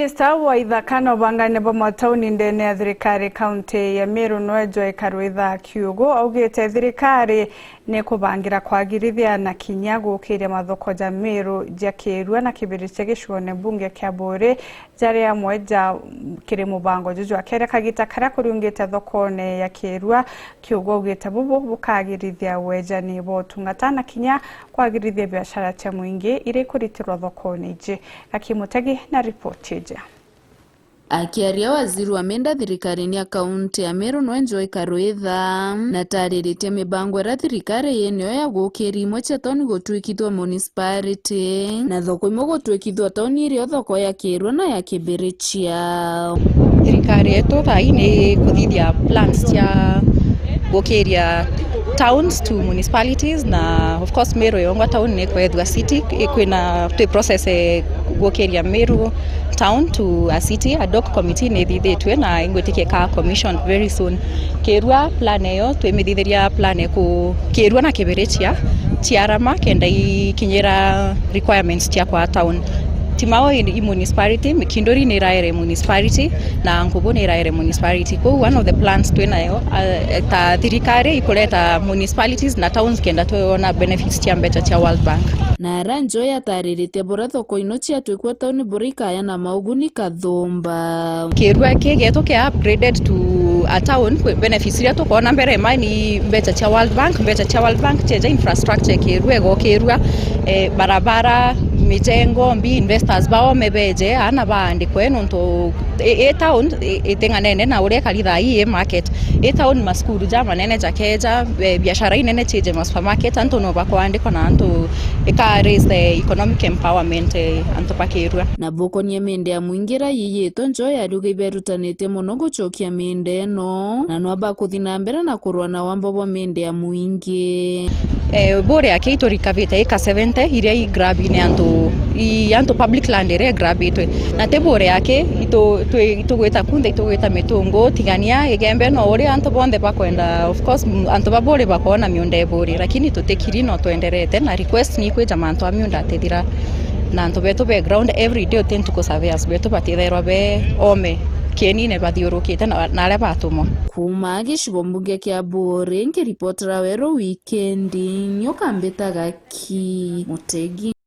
Minister wa ithakano bangane bo matauni ndene ya thirikari kaunti ya Meru no Joy Karwitha Kiugo augite thirikari ne kubangira kwagirithia na kinya gukiria mathoko ja Meru ja Kirua na kibiriche gicone bunge kya Bore jari amwe ja kiri mubango juju akere kagita kara kuriungite thokone ya Kirua. Kiugo augite bubu bukagirithia wejani bo tungatana kinya kwagirithia biashara cia muingi iri kuritirwa thokone je akimutegi na ripoti. Akiaria waziri wa menda thirikari ya kaunti ya Meru no Joy Karwitha na tariritie mibango ya thirikari yeneo ya gukiri imwe cia tauni gutwikithwa municipality na thoko imwe gutwikithwa tauni irio thoko ya Kirua na ya Kibirichia. Thirikari yetu thai ni kuthithia plans cia gukiria towns to municipalities na of course Meru yongwa town ni kwethwa city ikwina to process gukiria Meru town to a city. Ad hoc committee ni thithitwe na ingwitike ka commission very soon. Kirua plan eyo twimithithiria plan ku Kirua na Kibirichia tiarama kenda ikinyira requirements cia kwa town. Timao i municipality Mikindori ni raere municipality na Nguvu ni raere municipality. Kwa one of the plans twenayo ta thirikari ikuleta municipalities na towns kenda tuona benefits cia mbeca cia World Bank. Na ranjo ya taririte bora thoko ino cia twikwa tauni burika ya na mauguni kathumba. Kirua kigeto ke upgraded to a town benefits ria tukona mbere mani mbeca cia World Bank. Mbeca cia World Bank cia infrastructure Kirua go Kirua barabara mijengo mbi investors bao mebeje ana baandikwe nonto town itenganene na uria kalitha i market town maskuru ja manene ja keja biashara inene cheje ma supermarket anto no bakwandikwa na anto eka raise the economic empowerment anto pakirua na bokonie mende ya mwingira yiyeto Joy aruga iberutanite muno gucokia mende no na no abakuthina mbere na kurwa na wambobo mende ya mwingi. Bore yake itorikavite eka 70 iria i grab ine anto public land ere grab itwe na te bore yake itugweta kunde itugweta mitungo tigania igembe no uri anto bonde bakwenda of course anto babore bakona miunde bore lakini tutekiri no twenderete na request ni kwe jamanto amiunda tethira na anto beto background every day tend to surveyors beto batitherwa be ome kieni ne bathiurukite na ale batumwa kuma gicigo mbunge kia Bore ngiripotera wero weekend nyoka mbetaga ki Mutegi.